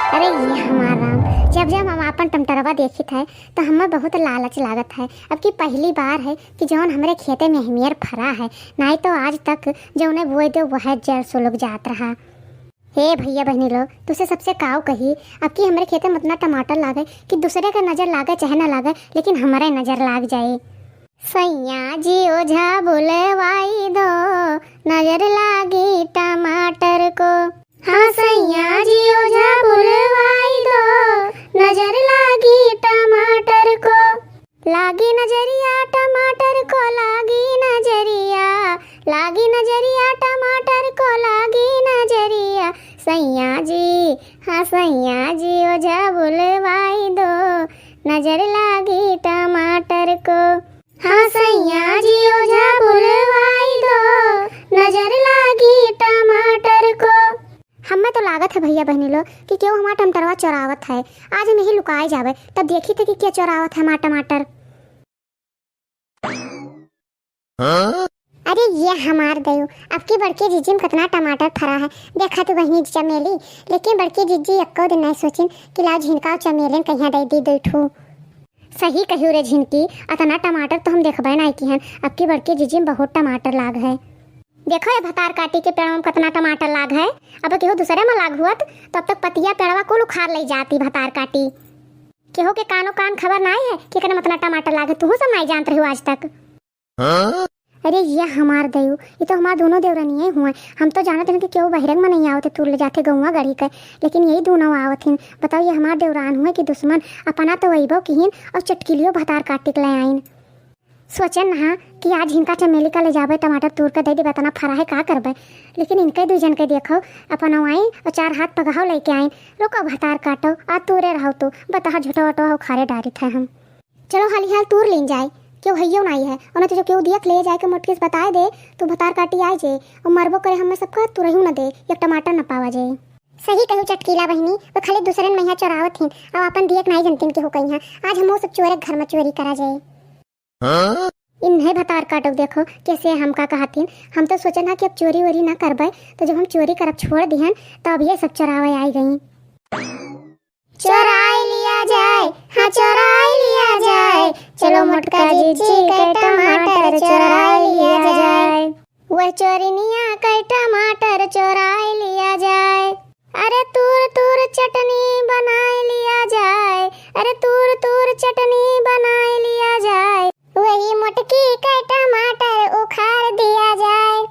अरे ये हमारा राम, जब जब हम अपन टमटरवा देखित है तो हमें बहुत लालच लागत है। अब की पहली बार है कि जौन हमारे खेते में हमियर फरा है, नहीं तो आज तक जौने बोए दे वह जड़ सो लोग जात रहा। हे भैया बहनी लोग, तुझसे सबसे काव कही, अब की हमारे खेते में उतना टमाटर लागे कि दूसरे का नजर लागे चाहे ना लागे, लेकिन हमारे नजर लाग जाए। सैया जी ओझा बुलवाई दो, नजर लागी टमाटर को। हाँ सैया जी ओझा बुलवाई दो, नजर लागी टमाटर को। लागी नजरिया टमाटर को, लागी नजरिया, लागी नजरिया टमाटर को, लागी नजरिया। सैया जी, हाँ सैया जी ओझा बुलवाई दो, नजर लागी टमाटर को। हाँ सैया जी ओझा बुलवाई दो, नजर लागी टमाटर को। हमें तो लागत है भैया बहनी लोग कि क्यों हमारा टमाटरवा चोरावत है। आज हम यही लुकाए जावे, तब देखी थे कि क्या चोरावत है हमारा टमाटर। अरे ये हमार गयो, अब की बड़की जीजी में कितना टमाटर फरा है देखा तो बहनी चमेली। लेकिन बड़की जीजी एको दिन नहीं सोचिन कि लाओ झिनका चमेली कहीं दे दी बैठू। सही कही रे झिनकी, अतना टमाटर तो हम देखबे नहीं की हैं। अब की बड़की जीजी में बहुत टमाटर लाग है। देखो ये भतार काटी के पेड़ में कितना टमाटर लाग है। अब केहू दूसरे में लाग हुआ तब तक पतिया पेड़वा को उखाड़ ले जाती भतार काटी। केहू के कानो कान खबर नहीं है कि कितना टमाटर लाग है, तू सब नहीं जानते हो आज तक। अरे ये हमार गयो, ये तो हमार दोनों देवरानी हुए। हम तो जानते हैं कि क्यों बहिरंग में नहीं आवते, तुर ले जाते गौवा गढ़ी के, लेकिन यही दोनों आवत हिन। बताओ ये हमार देवरान हुए कि दुश्मन। अपना तो वहीबो किहिन और चटकिलियो भतार काटी के ले आइन। सोचन ना कि आज इनका चमेली का ले जाबे टमाटर तूर के दे दे, तना फरा है का करबे। लेकिन इनके दू जन के देखो अपन आई और 4 हाथ पगाव लेके आइन। रोको भतार काटो आ तूरे रहो तो बता झूठो वटो खारे डारी थे हम। चलो हाली हाल तूर लेन जाए, क्यों हइयो नहीं है उन्हें तो क्यों दियक ले जाए के मोटके से बताए दे तो भतार काटी आए जे और मरबो करे हमें सबका तू रहू न दे, एक टमाटर न पावा जाए। सही कहू चटकीला बहनी, वो खाली दूसरे में चोरावत हिन। अब अपन दियक नहीं जनतिन के हो कहीं। आज हम सब चोरे घर में चोरी करा जाए। इन्हें भतार काटो देखो कैसे हमका कहतीन। हम तो सोचा था कि अब चोरी वोरी ना करबे, तो जब हम चोरी करब छोड़ दिहन तब ये सब चोरावे आई गई। चोराई लिया जाए, हाँ चोराई लिया जाए, चलो मोटका जीजी के टमाटर चोराई लिया जाए। वह चोरिनिया के टमाटर चोराई लिया जाए। अरे तूर तूर चटनी बनाए लिया जाए, अरे तूर तूर चटनी बनाए लिया जाए। वही मोटकी का टमाटर उखाड़ दिया जाए,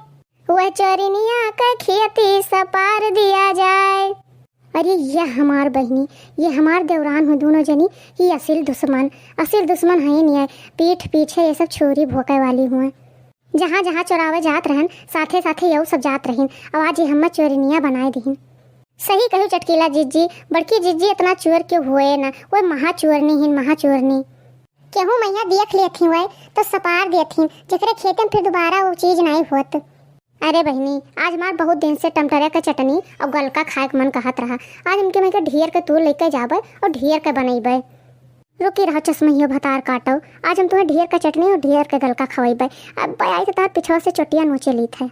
वह चोरिनिया का खेती सपार दिया जाए। अरे ये हमार बहनी, ये हमार देवरान हो दोनों जनी, ये असल दुश्मन है नहीं है। पीठ पीछे ये सब छोरी भोके वाली हुए। जहाँ जहाँ चोरावे जात रहन साथे साथे यू सब जात रहीन। आवाज ये हम चोरिनिया बनाए दीन। सही कहू चटकीला जीजी, बड़की जीजी इतना चोर क्यों हुए ना, वो महाचोरनी हिन महाचोरनी। केहू मैया देख लेती हुए तो सपार देती, जकरे खेते में फिर दोबारा वो चीज नहीं होत। अरे बहनी, आज हमार बहुत दिन से टमाटर का चटनी और गलका खाए के मन कहत रहा। आज उनके मैं ढेर के तूर लेके जाबे और ढेर के बनेबे। रुकी रहो चश्महियो भतार काटो, आज हम तुम्हें ढेर का चटनी और ढेर के गलका खवाइबे। अब बयाई तो तार पिछवा से चोटिया नोचे ली थे।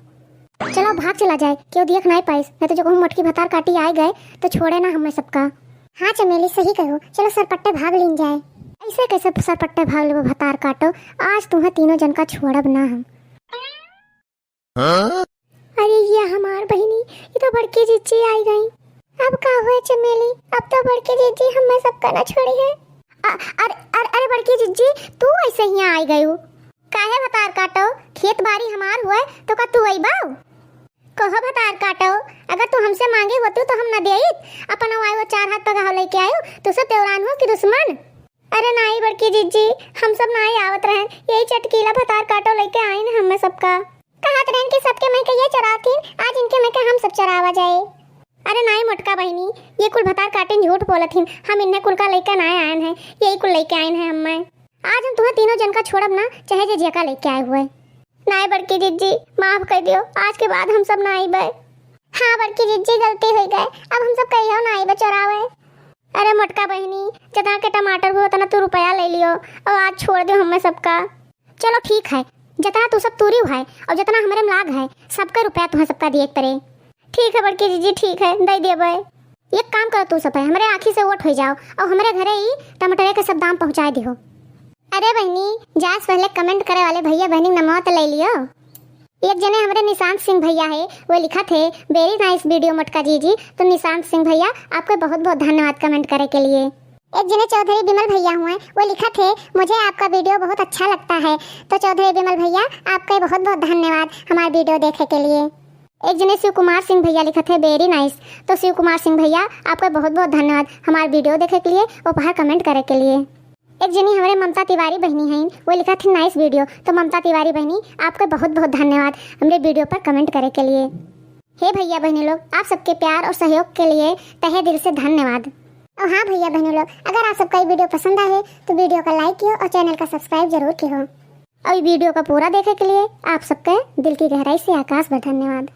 चलो भाग चला जाए, क्यों देख नहीं पाइस, नहीं तो जो कहूँ मोटकी भतार काटी आए गए तो छोड़े ना हमें सबका। हाँ चमेली सही कहो, चलो सरपट्टे भाग लीन जाए। ऐसे कैसे सरपट्टे भाग ले भतार काटो, आज तुम्हें तीनों जन का छोड़ब ना हम। अरे ये हमार बहनी, ये तो बड़की जीजी आई गई। अब का हुए चमेली, अब तो बड़की जीजी हमें सबका ना छोड़ी है। अरे बड़की जीजी तू ऐसे ही आई गई हो, काहे भतार काटो, खेत बाड़ी हमार हुए तो का तू आई बाऊ। कहो भतार काटो, अगर तू हमसे मांगे होती तो हम न देइत। अपन आए वो 4 हाथ पगाव लेके आयो, तू सब देवरान हो कि दुश्मन। अरे नहीं बड़की जीजी, हम सब नहीं आवत रहे, यही चटकीला भतार काटो लेके आए न हमें सबका। कहत रहन कि सबके मैं के ये चरातीन, आज इनके मैं के हम सब चरावा जाए। अरे नहीं मोटका बहनी, ये कुल भतार काटे झूठ बोलथिन, हम इन्हें कुल का लेके ना आए हैं, यही कुल लेके आए हैं हमें। आज हम तुम्हें तीनों जन का छोड़ब ना, चाहे जे जेका लेके आए हुए। नहीं बड़की जीजी माफ कर दियो, आज के बाद हम सब ना आइबे। हाँ बड़की जीजी गलती हो गए, अब हम सब कहियो ना आइबे चरावे। अरे मोटका बहनी, जितना के टमाटर हुआ उतना तू रुपया ले लियो और आज छोड़ दियो हमें सबका। चलो ठीक है, जितना तू सब तूरी है और जितना हमारे में लाग है सबका रुपया तुम्हें सबका दिए पड़े। ठीक है बड़की जीजी, ठीक है दे देबे। एक काम करो तू सब हमारे आँखी से वोट हो जाओ और हमारे घरे ही टमाटर के सब दाम पहुँचा दिहो। अरे बहनी जास पहले कमेंट करे वाले भैया बहनी नमो तो ले लियो। एक जने हमारे निशांत सिंह भैया है, वो लिखा थे वेरी नाइस वीडियो मटका जी। तो निशांत सिंह भैया आपको बहुत बहुत धन्यवाद कमेंट करे के लिए। एक जने चौधरी बिमल भैया हुए, वो लिखा थे मुझे आपका वीडियो बहुत अच्छा लगता है। तो चौधरी बिमल भैया आपका बहुत बहुत धन्यवाद हमारा वीडियो देखने के लिए। एक जने शिव कुमार सिंह भैया लिखा थे वेरी नाइस। तो शिव कुमार सिंह भैया आपका बहुत बहुत धन्यवाद हमारा वीडियो देखने के लिए और बाहर कमेंट करे के लिए। एक जनी हमारे ममता तिवारी बहनी हैं, वो लिखा थी नाइस वीडियो। तो ममता तिवारी बहनी आपका बहुत बहुत धन्यवाद हमारे वीडियो पर कमेंट करे के लिए। हे भैया बहनी लोग, आप सबके प्यार और सहयोग के लिए तहे दिल से धन्यवाद। और हाँ भैया बहनों लोग, अगर आप सबका ये वीडियो पसंद आए तो वीडियो का लाइक कियो और चैनल का सब्सक्राइब जरूर कियो। और वीडियो का पूरा देखने के लिए आप सबके दिल की गहराई से आकाश भर धन्यवाद।